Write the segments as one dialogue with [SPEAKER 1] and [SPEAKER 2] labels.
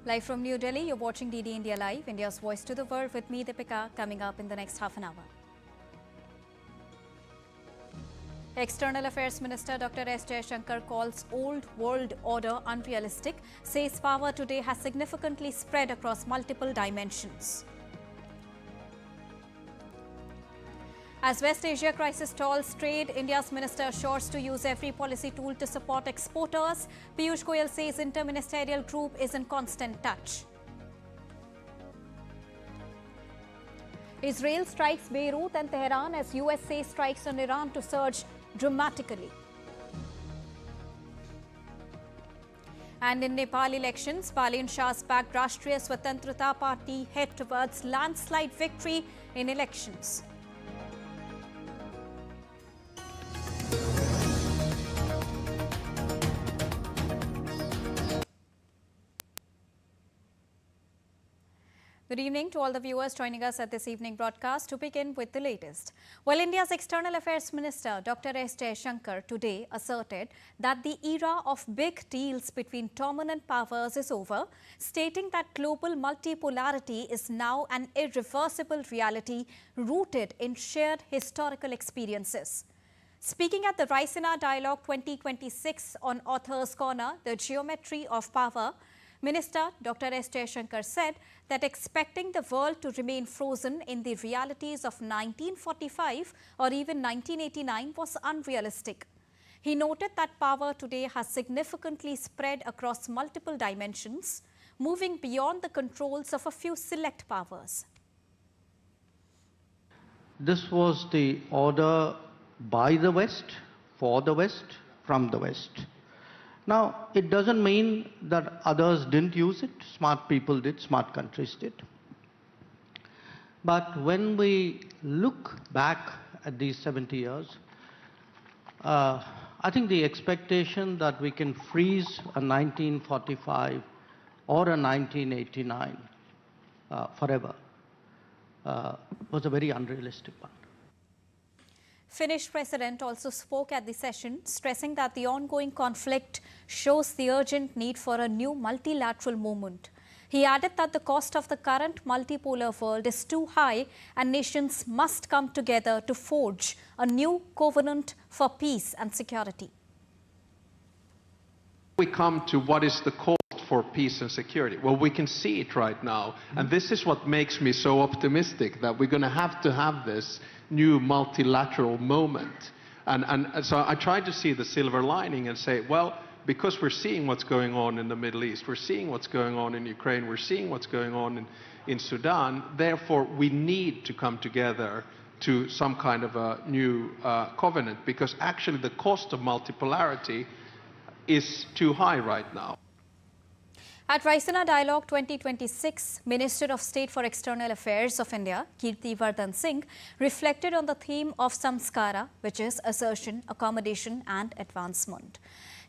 [SPEAKER 1] Live from New Delhi, you're watching DD India Live, India's voice to the world with me, Deepika, coming up in the next half an hour. External Affairs Minister Dr. S. Jaishankar calls old world order unrealistic, says power today has significantly spread across multiple dimensions. As West Asia crisis stalls trade, India's minister assures to use every policy tool to support exporters. Piyush Goyal says interministerial group is in constant touch. Israel strikes Beirut and Tehran as USA strikes on Iran to surge dramatically. And in Nepal elections, Palin Shah's backed Rashtriya Swatantrata Party head towards landslide victory in elections. Good evening to all the viewers joining us at this evening broadcast. To begin with the latest. Well, India's External Affairs Minister Dr. S. Jaishankar today asserted that the era of big deals between dominant powers is over, stating that global multipolarity is now an irreversible reality rooted in shared historical experiences. Speaking at the Raisina Dialogue 2026 on Author's Corner, The Geometry of Power, Minister Dr. S. Jaishankar said that expecting the world to remain frozen in the realities of 1945 or even 1989 was unrealistic. He noted that power today has significantly spread across multiple dimensions, moving beyond the controls of a few select powers.
[SPEAKER 2] This was the order by the West, for the West, from the West. Now, it doesn't mean that others didn't use it. Smart people did, smart countries did. But when we look back at these 70 years, I think the expectation that we can freeze a 1945 or a 1989 forever was a very unrealistic one.
[SPEAKER 1] Finnish president also spoke at the session, stressing that the ongoing conflict shows the urgent need for a new multilateral movement. He added that the cost of the current multipolar world is too high and nations must come together to forge a new covenant for peace and security.
[SPEAKER 3] We come to what is the cost for peace and security. Well, we can see it right now, and this is what makes me so optimistic that we're going to have this new multilateral moment. And so I try to see the silver lining and say, well, because we're seeing what's going on in the Middle East, we're seeing what's going on in Ukraine, we're seeing what's going on in Sudan, therefore we need to come together to some kind of a new covenant, because actually the cost of multipolarity is too high right now.
[SPEAKER 1] At Raisina Dialogue 2026, Minister of State for External Affairs of India, Kirti Vardhan Singh, reflected on the theme of samskara, which is assertion, accommodation and advancement.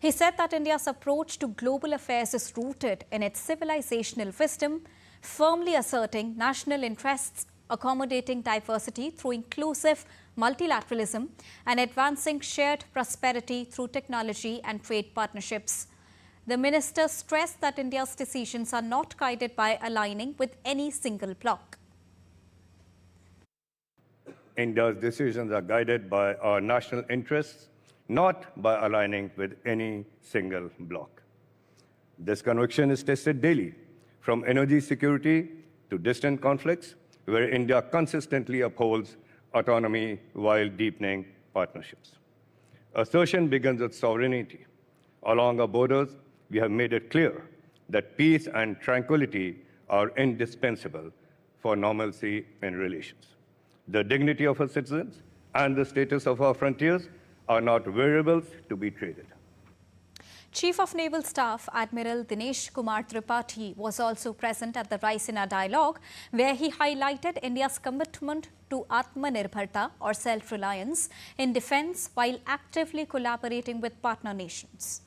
[SPEAKER 1] He said that India's approach to global affairs is rooted in its civilizational wisdom, firmly asserting national interests, accommodating diversity through inclusive multilateralism, and advancing shared prosperity through technology and trade partnerships. The minister stressed that India's decisions are not guided by aligning with any single bloc.
[SPEAKER 4] India's decisions are guided by our national interests, not by aligning with any single bloc. This conviction is tested daily, from energy security to distant conflicts, where India consistently upholds autonomy while deepening partnerships. Assertion begins with sovereignty. Along our borders, we have made it clear that peace and tranquility are indispensable for normalcy in relations. The dignity of our citizens and the status of our frontiers are not variables to be traded.
[SPEAKER 1] Chief of Naval Staff Admiral Dinesh Kumar Tripathi was also present at the Raisina Dialogue, where he highlighted India's commitment to Atmanirbharta or self-reliance in defence while actively collaborating with partner nations.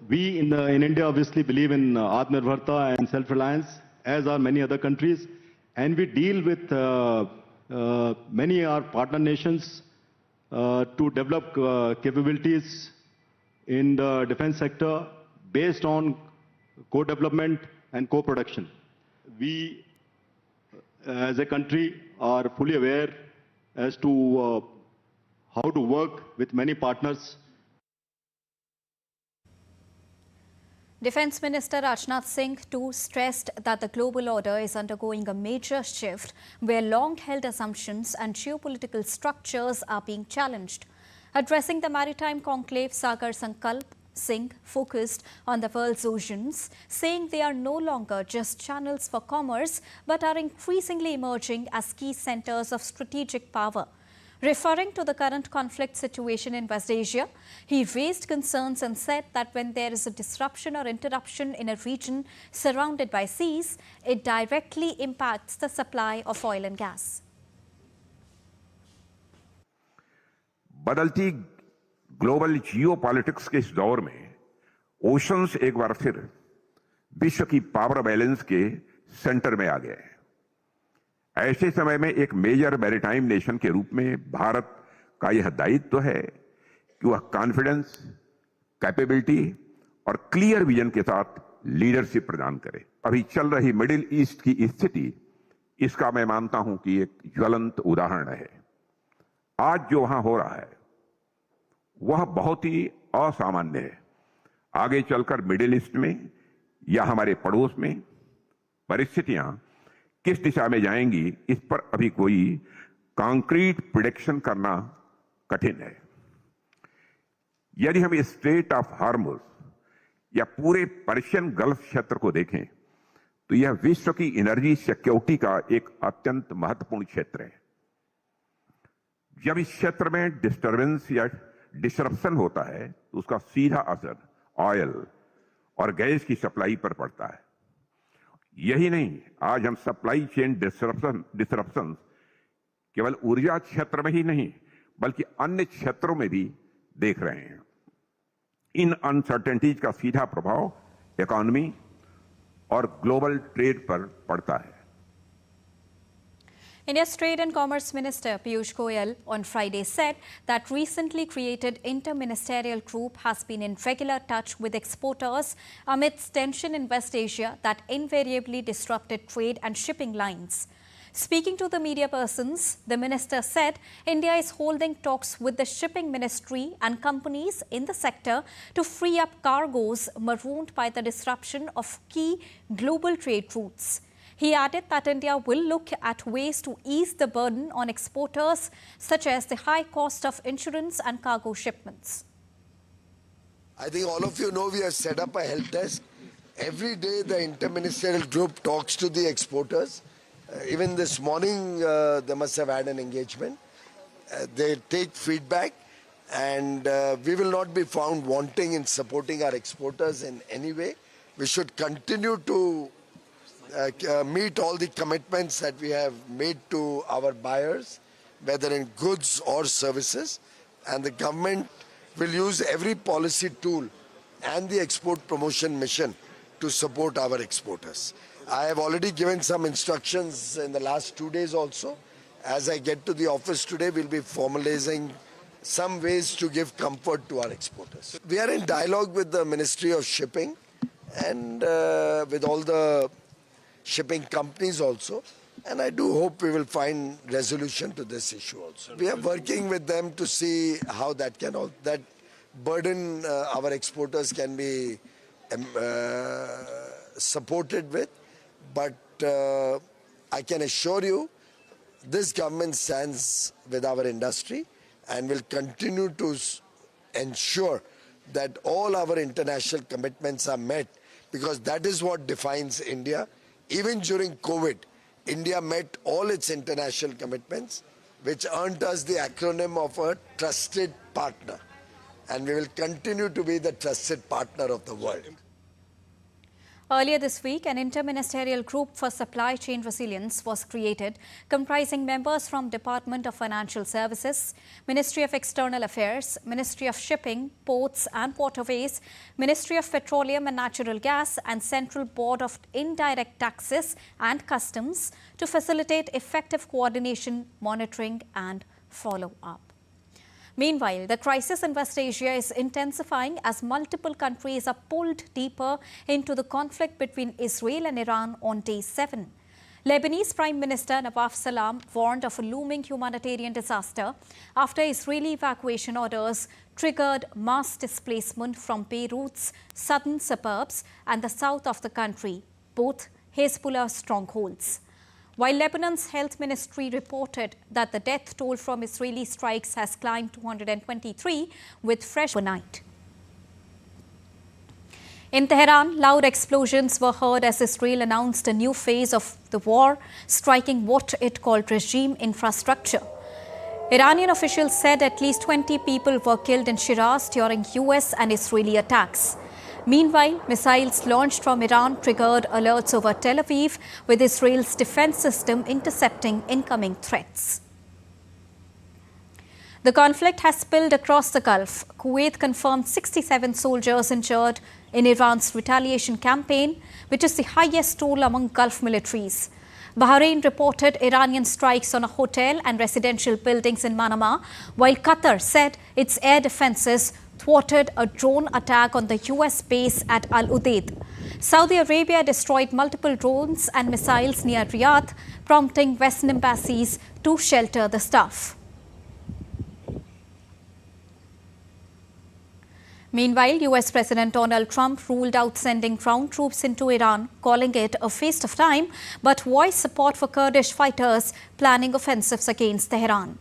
[SPEAKER 5] We in India obviously believe in Atmanirbharta and self-reliance, as are many other countries, and we deal with many our partner nations to develop capabilities in the defense sector based on co-development and co-production. We, as a country, are fully aware as to how to work with many partners.
[SPEAKER 1] Defence Minister Rajnath Singh too stressed that the global order is undergoing a major shift where long-held assumptions and geopolitical structures are being challenged. Addressing the Maritime conclave, Sagar Sankalp Singh focused on the world's oceans, saying they are no longer just channels for commerce but are increasingly emerging as key centres of strategic power. Referring to the current conflict situation in West Asia, he raised concerns and said that when there is a disruption or interruption in a region surrounded by seas, it directly impacts the supply of oil and gas.
[SPEAKER 6] बदलती global geopolitics के इस दौर में oceans एक बार फिर विश्व की power balance के सेंटर में आ गए हैं। ऐसे समय में एक मेजर मैरीटाइम नेशन के रूप में भारत का यह दायित्व है कि वह कॉन्फिडेंस, कैपेबिलिटी और क्लियर विजन के साथ लीडरशिप प्रदान करे। अभी चल रही मिडिल ईस्ट की स्थिति इसका मैं मानता हूं कि एक ज्वलंत उदाहरण है। आज जो वहां हो रहा है वह बहुत ही असामान्य है। आगे चलकर मिडिल ईस्ट में या हमारे पड़ोस में परिस्थितियां किस दिशा में जाएंगी, इस पर अभी कोई कॉन्क्रीट प्रेडिक्शन करना कठिन है। यदि हम स्ट्रेट ऑफ हार्मुज या पूरे पर्शियन गल्फ क्षेत्र को देखें तो यह विश्व की एनर्जी सिक्योरिटी का एक अत्यंत महत्वपूर्ण क्षेत्र है। जब इस क्षेत्र में डिस्टर्बेंस या डिसरप्शन होता है तो उसका सीधा असर ऑयल और गैस की सप्लाई पर पड़ता है। यही नहीं, आज हम सप्लाई चेन डिसरप्शन केवल ऊर्जा क्षेत्र में ही नहीं बल्कि अन्य क्षेत्रों में भी देख रहे हैं। इन अनसर्टेनिटीज का सीधा प्रभाव इकोनॉमी और ग्लोबल ट्रेड पर पड़ता है।
[SPEAKER 1] India's Trade and Commerce Minister Piyush Goyal on Friday said that recently created interministerial group has been in regular touch with exporters amidst tension in West Asia that invariably disrupted trade and shipping lines. Speaking to the media persons, the minister said India is holding talks with the shipping ministry and companies in the sector to free up cargoes marooned by the disruption of key global trade routes. He added that India will look at ways to ease the burden on exporters, such as the high cost of insurance and cargo shipments.
[SPEAKER 7] I think all of you know we have set up a help desk. Every day the interministerial group talks to the exporters. Even this morning they must have had an engagement. They take feedback and we will not be found wanting in supporting our exporters in any way. We should continue to meet all the commitments that we have made to our buyers, whether in goods or services, and the government will use every policy tool and the export promotion mission to support our exporters. I have already given some instructions in the last 2 days also. As I get to the office today, we'll be formalizing some ways to give comfort to our exporters. We are in dialogue with the Ministry of Shipping and with all the shipping companies also, and I do hope we will find resolution to this issue also. We are working with them to see how that burden our exporters can be supported with, but I can assure you this government stands with our industry and will continue to ensure that all our international commitments are met, because that is what defines India. Even during COVID, India met all its international commitments, which earned us the acronym of a trusted partner. And we will continue to be the trusted partner of the world.
[SPEAKER 1] Earlier this week, an interministerial group for supply chain resilience was created, comprising members from Department of Financial Services, Ministry of External Affairs, Ministry of Shipping, Ports and Waterways, Ministry of Petroleum and Natural Gas, and Central Board of Indirect Taxes and Customs to facilitate effective coordination, monitoring and follow-up. Meanwhile, the crisis in West Asia is intensifying as multiple countries are pulled deeper into the conflict between Israel and Iran on day 7. Lebanese Prime Minister Nawaf Salam warned of a looming humanitarian disaster after Israeli evacuation orders triggered mass displacement from Beirut's southern suburbs and the south of the country, both Hezbollah strongholds. While Lebanon's health ministry reported that the death toll from Israeli strikes has climbed to 223 with fresh overnight. In Tehran, loud explosions were heard as Israel announced a new phase of the war, striking what it called regime infrastructure. Iranian officials said at least 20 people were killed in Shiraz during US and Israeli attacks. Meanwhile, missiles launched from Iran triggered alerts over Tel Aviv, with Israel's defense system intercepting incoming threats. The conflict has spilled across the Gulf. Kuwait confirmed 67 soldiers injured in Iran's retaliation campaign, which is the highest toll among Gulf militaries. Bahrain reported Iranian strikes on a hotel and residential buildings in Manama, while Qatar said its air defenses thwarted a drone attack on the US base at Al Udeid. Saudi Arabia destroyed multiple drones and missiles near Riyadh, prompting Western embassies to shelter the staff. Meanwhile, US President Donald Trump ruled out sending ground troops into Iran, calling it a waste of time, but voiced support for Kurdish fighters planning offensives against Tehran.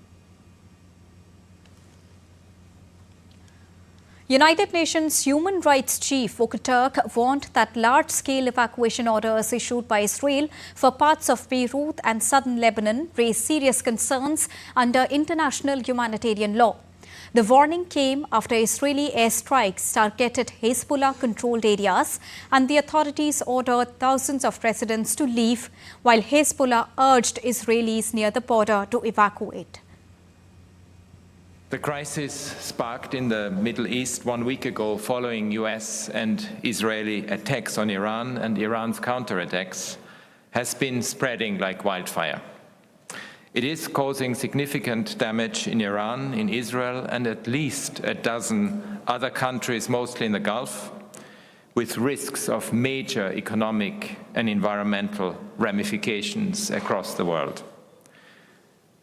[SPEAKER 1] United Nations Human Rights Chief Volker Turk warned that large-scale evacuation orders issued by Israel for parts of Beirut and southern Lebanon raise serious concerns under international humanitarian law. The warning came after Israeli airstrikes targeted Hezbollah-controlled areas, and the authorities ordered thousands of residents to leave, while Hezbollah urged Israelis near the border to evacuate.
[SPEAKER 8] The crisis sparked in the Middle East 1 week ago following US and Israeli attacks on Iran and Iran's counterattacks has been spreading like wildfire. It is causing significant damage in Iran, in Israel, and at least a dozen other countries, mostly in the Gulf, with risks of major economic and environmental ramifications across the world.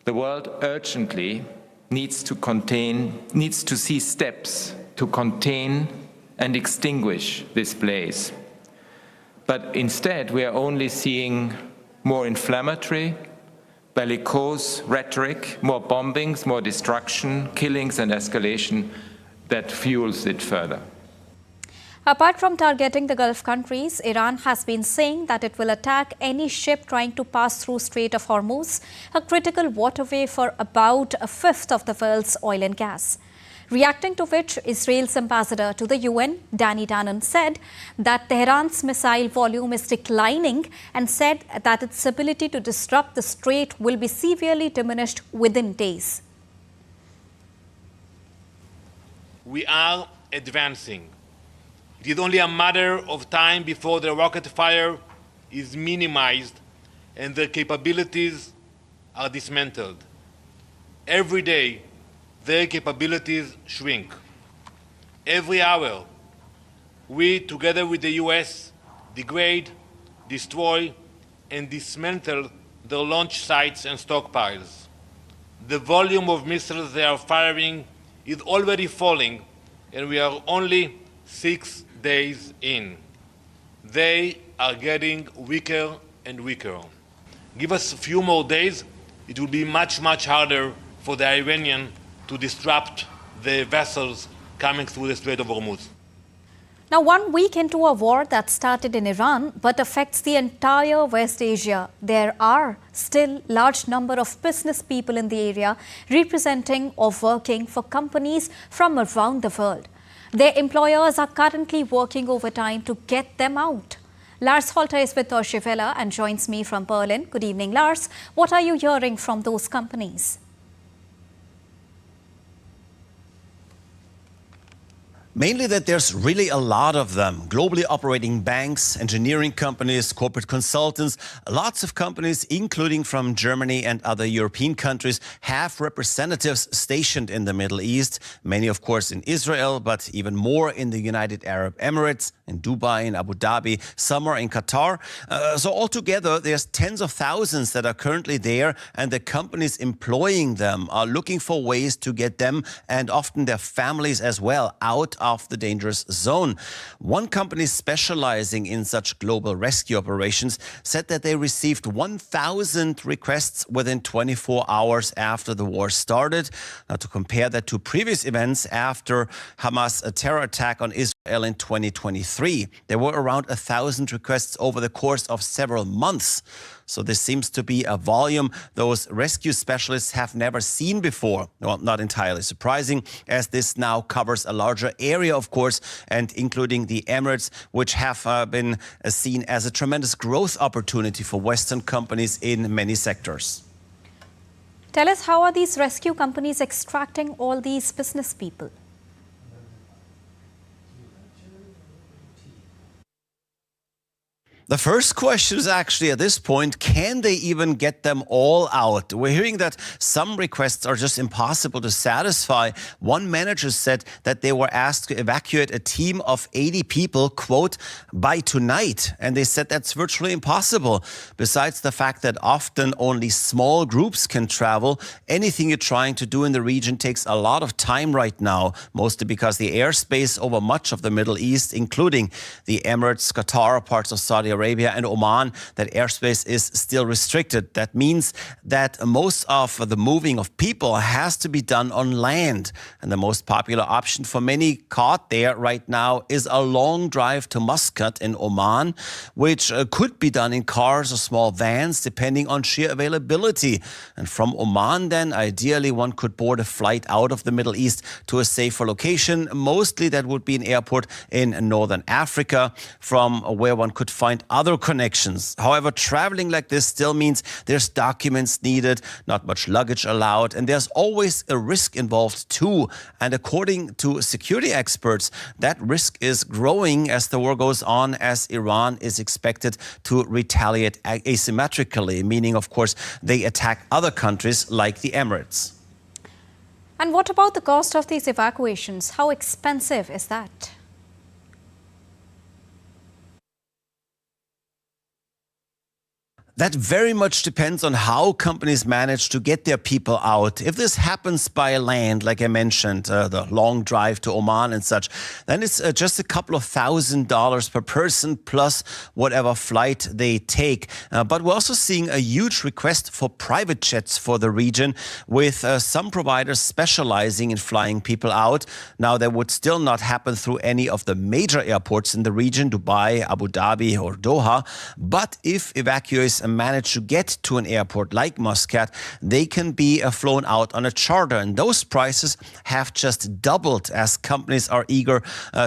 [SPEAKER 8] The world urgently needs to see steps to contain and extinguish this blaze. But instead, we are only seeing more inflammatory, bellicose rhetoric, more bombings, more destruction, killings and escalation that fuels it further.
[SPEAKER 1] Apart from targeting the Gulf countries, Iran has been saying that it will attack any ship trying to pass through Strait of Hormuz, a critical waterway for about a fifth of the world's oil and gas. Reacting to which, Israel's ambassador to the UN, Danny Danon, said that Tehran's missile volume is declining and said that its ability to disrupt the strait will be severely diminished within days.
[SPEAKER 9] We are advancing. It is only a matter of time before the rocket fire is minimized and their capabilities are dismantled. Every day, their capabilities shrink. Every hour, we, together with the US, degrade, destroy, and dismantle their launch sites and stockpiles. The volume of missiles they are firing is already falling, and we are only 6 days in. They are getting weaker and weaker. Give us a few more days, it will be much, much harder for the Iranian to disrupt the vessels coming through the Strait of Hormuz.
[SPEAKER 1] Now, 1 week into a war that started in Iran but affects the entire West Asia, there are still large number of business people in the area representing or working for companies from around the world. Their employers are currently working overtime to get them out. Lars Holter is with Deutsche Welle and joins me from Berlin. Good evening, Lars. What are you hearing from those companies?
[SPEAKER 10] Mainly that there's really a lot of them. Globally operating banks, engineering companies, corporate consultants, lots of companies, including from Germany and other European countries, have representatives stationed in the Middle East. Many, of course, in Israel, but even more in the United Arab Emirates, in Dubai, in Abu Dhabi, some are in Qatar. So altogether, there's tens of thousands that are currently there, and the companies employing them are looking for ways to get them and often their families as well out of the dangerous zone. One company specializing in such global rescue operations said that they received 1,000 requests within 24 hours after the war started. Now, to compare that to previous events after Hamas' terror attack on Israel in 2023, there were around 1,000 requests over the course of several months. So this seems to be a volume those rescue specialists have never seen before. Well, not entirely surprising, as this now covers a larger area, of course, and including the Emirates, which have been seen as a tremendous growth opportunity for Western companies in many sectors.
[SPEAKER 1] Tell us, how are these rescue companies extracting all these business people?
[SPEAKER 10] The first question is actually at this point, can they even get them all out? We're hearing that some requests are just impossible to satisfy. One manager said that they were asked to evacuate a team of 80 people, quote, by tonight. And they said that's virtually impossible. Besides the fact that often only small groups can travel, anything you're trying to do in the region takes a lot of time right now, mostly because the airspace over much of the Middle East, including the Emirates, Qatar, parts of Saudi Arabia and Oman, that airspace is still restricted. That means that most of the moving of people has to be done on land. And the most popular option for many caught there right now is a long drive to Muscat in Oman, which could be done in cars or small vans, depending on sheer availability. And from Oman, then, ideally, one could board a flight out of the Middle East to a safer location. Mostly that would be an airport in northern Africa, from where one could find other connections. However, traveling like this still means there's documents needed, not much luggage allowed, and there's always a risk involved too. And according to security experts, that risk is growing as the war goes on, as Iran is expected to retaliate asymmetrically, meaning, of course, they attack other countries like the Emirates.
[SPEAKER 1] And what about the cost of these evacuations? How expensive is that?
[SPEAKER 10] That very much depends on how companies manage to get their people out. If this happens by land, like I mentioned, the long drive to Oman and such, then it's just a couple of $1,000s per person plus whatever flight they take. But we're also seeing a huge request for private jets for the region, with some providers specializing in flying people out. Now, that would still not happen through any of the major airports in the region, Dubai, Abu Dhabi or Doha. But if evacuees manage to get to an airport like Muscat, they can be flown out on a charter. And those prices have just doubled as companies are eager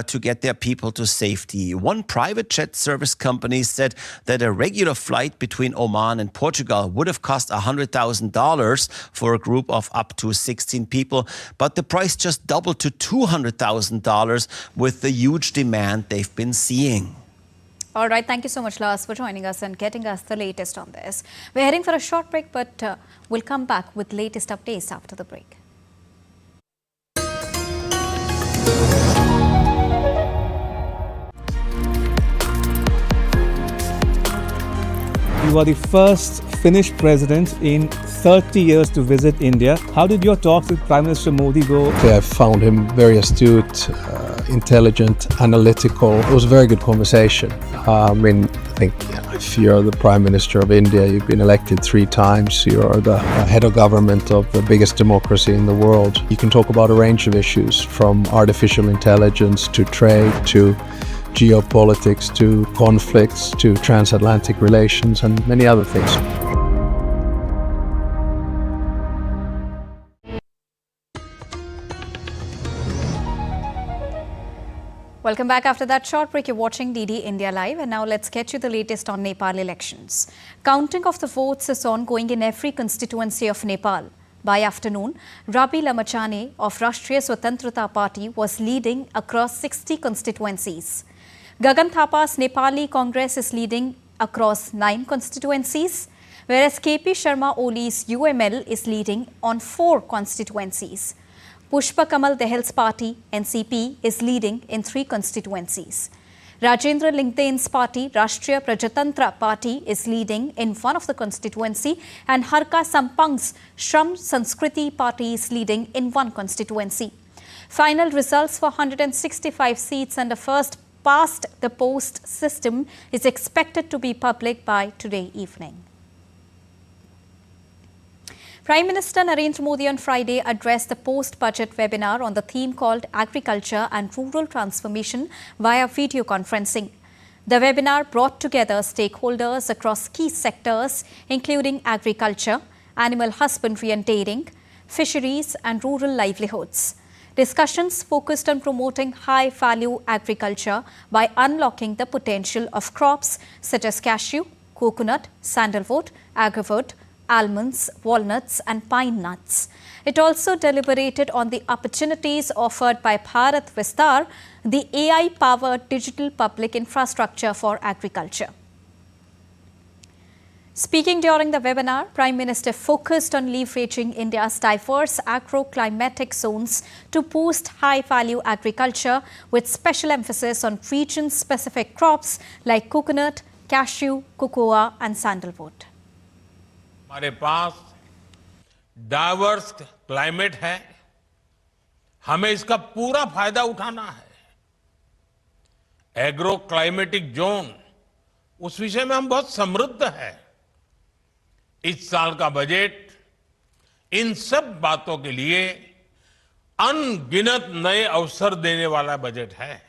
[SPEAKER 10] to get their people to safety. One private jet service company said that a regular flight between Oman and Portugal would have cost $100,000 for a group of up to 16 people. But the price just doubled to $200,000 with the huge demand they've been seeing.
[SPEAKER 1] All right, thank you so much, Lars, for joining us and getting us the latest on this. We're heading for a short break, but we'll come back with latest updates after the break.
[SPEAKER 11] You are the first Finnish president in 30 years to visit India. How did your talks with Prime Minister Modi go?
[SPEAKER 12] I found him very astute, intelligent, analytical. It was a very good conversation. I think if you're the Prime Minister of India, you've been elected 3 times, you're the head of government of the biggest democracy in the world. You can talk about a range of issues, from artificial intelligence to trade to geopolitics to conflicts to transatlantic relations and many other things.
[SPEAKER 1] Welcome back after that short break. You're watching DD India Live, and now let's get you the latest on Nepal elections. Counting of the votes is ongoing in every constituency of Nepal. By afternoon, Rabi Lamachane of Rashtriya Swatantrata Party was leading across 60 constituencies. Gagan Thapa's Nepali Congress is leading across 9 constituencies, whereas KP Sharma Oli's UML is leading on 4 constituencies. Pushpa Kamal Dahal's party, NCP, is leading in 3 constituencies. Rajendra Lingtain's party, Rashtriya Prajatantra Party, is leading in 1 of the constituency, and Harka Sampang's Shram Sanskriti Party is leading in 1 constituency. Final results for 165 seats and the first past the post system is expected to be public by today evening. Prime Minister Narendra Modi on Friday addressed the post-budget webinar on the theme called Agriculture and Rural Transformation via video conferencing. The webinar brought together stakeholders across key sectors including agriculture, animal husbandry and dairying, fisheries and rural livelihoods. Discussions focused on promoting high-value agriculture by unlocking the potential of crops such as cashew, coconut, sandalwood, agarwood, almonds, walnuts and pine nuts. It also deliberated on the opportunities offered by Bharat Vistar, the AI-powered digital public infrastructure for agriculture. Speaking during the webinar, Prime Minister focused on leveraging India's diverse agro-climatic zones to boost high-value agriculture with special emphasis on region-specific crops like coconut, cashew, cocoa and sandalwood.
[SPEAKER 13] हमारे पास diverse climate है, हमें इसका पूरा फायदा उठाना है। Agro climatic zone, उस विषय में हम बहुत समृद्ध हैं। इस साल का बजट इन सब बातों के लिए अनगिनत नए अवसर देने वाला बजट है।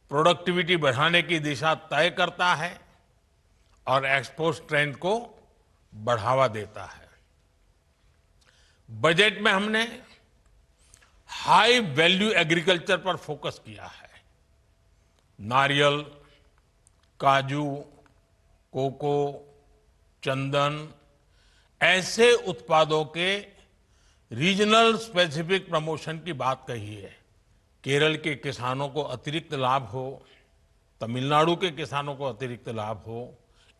[SPEAKER 13] प्रोडक्टिविटी बढ़ाने की दिशा तय करता है और एक्सपोर्ट ट्रेंड को बढ़ावा देता है। बजट में हमने हाई वैल्यू एग्रीकल्चर पर फोकस किया है। नारियल, काजू, कोको, चंदन ऐसे उत्पादों के रीजनल स्पेसिफिक प्रमोशन की बात कही है। केरल के किसानों को अतिरिक्त लाभ हो, तमिलनाडु के किसानों को अतिरिक्त लाभ हो,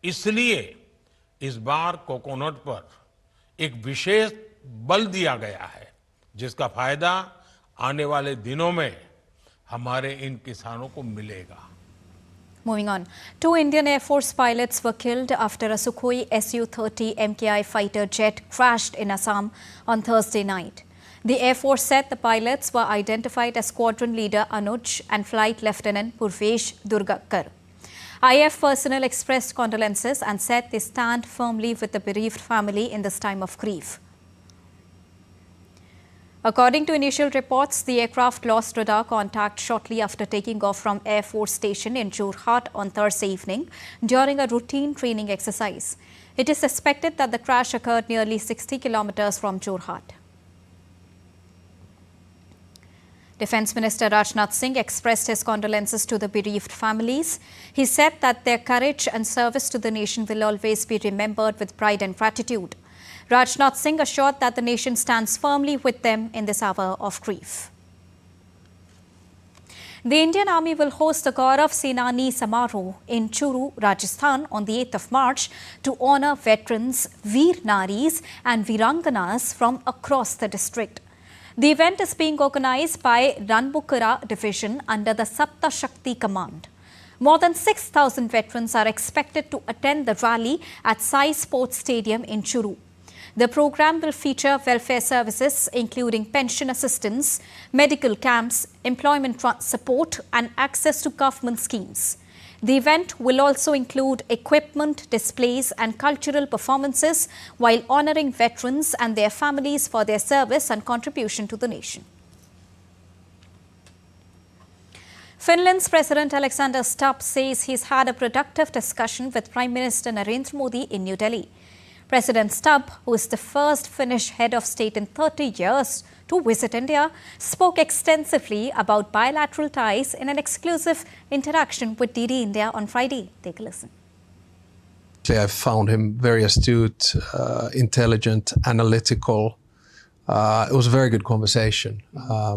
[SPEAKER 13] इसलिए इस बार कोकोनट पर एक विशेष बल दिया गया है, जिसका फायदा आने वाले दिनों में हमारे इन किसानों को मिलेगा।
[SPEAKER 1] Moving on, 2 Indian Air Force pilots were killed after a Sukhoi Su-30 MKI fighter jet crashed in Assam on Thursday night. The Air Force said the pilots were identified as Squadron Leader Anuj and Flight Lieutenant Purvesh Durgakar. IF personnel expressed condolences and said they stand firmly with the bereaved family in this time of grief. According to initial reports, the aircraft lost radar contact shortly after taking off from Air Force Station in Jorhat on Thursday evening during a routine training exercise. It is suspected that the crash occurred nearly 60 kilometers from Jorhat. Defence Minister Rajnath Singh expressed his condolences to the bereaved families. He said that their courage and service to the nation will always be remembered with pride and gratitude. Rajnath Singh assured that the nation stands firmly with them in this hour of grief. The Indian Army will host the Gaurav Senani Samaroh in Churu, Rajasthan on the 8th of March to honour veterans, Veer Naris and Viranganas from across the district. The event is being organised by Ranbukara Division under the Sapta Shakti Command. More than 6,000 veterans are expected to attend the rally at Sai Sports Stadium in Churu. The program will feature welfare services including pension assistance, medical camps, employment support and access to government schemes. The event will also include equipment, displays and cultural performances while honouring veterans and their families for their service and contribution to the nation. Finland's President Alexander Stubb says he's had a productive discussion with Prime Minister Narendra Modi in New Delhi. President Stubb, who is the first Finnish head of state in 30 years to visit India, spoke extensively about bilateral ties in an exclusive interaction with DD India on Friday. Take a listen.
[SPEAKER 12] I found him very astute, intelligent, analytical. It was a very good conversation. I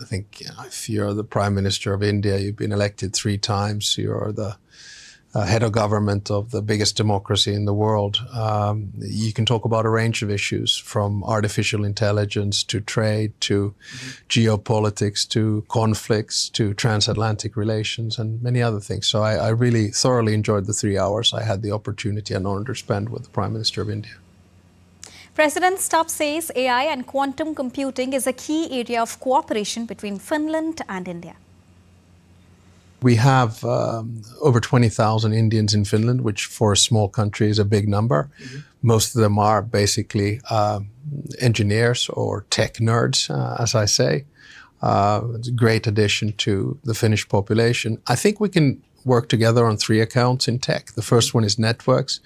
[SPEAKER 12] think if you're the Prime Minister of India, you've been elected 3 times, you're the head of government of the biggest democracy in the world. You can talk about a range of issues, from artificial intelligence to trade to geopolitics to conflicts to transatlantic relations and many other things. So I really thoroughly enjoyed the 3 hours I had the opportunity and honor to spend with the Prime Minister of India.
[SPEAKER 1] President Stubb says AI and quantum computing is a key area of cooperation between Finland and India.
[SPEAKER 12] We have over 20,000 Indians in Finland, which for a small country is a big number. Most of them are basically engineers or tech nerds, as I say. It's a great addition to the Finnish population. I think we can work together on 3 accounts in tech. The first one is networks.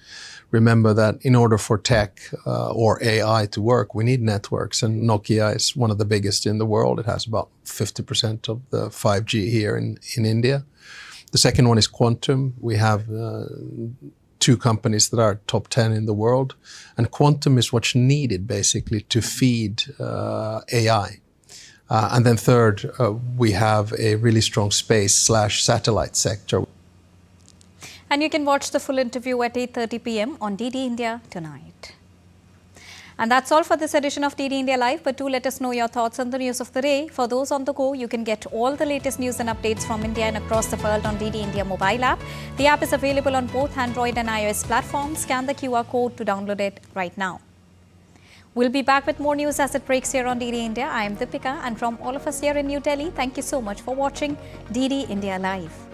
[SPEAKER 12] Remember that in order for tech or AI to work, we need networks, and Nokia is one of the biggest in the world. It has about 50% of the 5G here in India. The second one is quantum. We have 2 companies that are top 10 in the world, and quantum is what's needed basically to feed AI. And then third, we have a really strong space/satellite sector.
[SPEAKER 1] And you can watch the full interview at 8:30 p.m. on DD India tonight. And that's all for this edition of DD India Live, but do let us know your thoughts on the news of the day. For those on the go, you can get all the latest news and updates from India and across the world on DD India mobile app. The app is available on both Android and iOS platforms. Scan the QR code to download it right now. We'll be back with more news as it breaks here on DD India. I am Deepika, and from all of us here in New Delhi, thank you so much for watching DD India Live.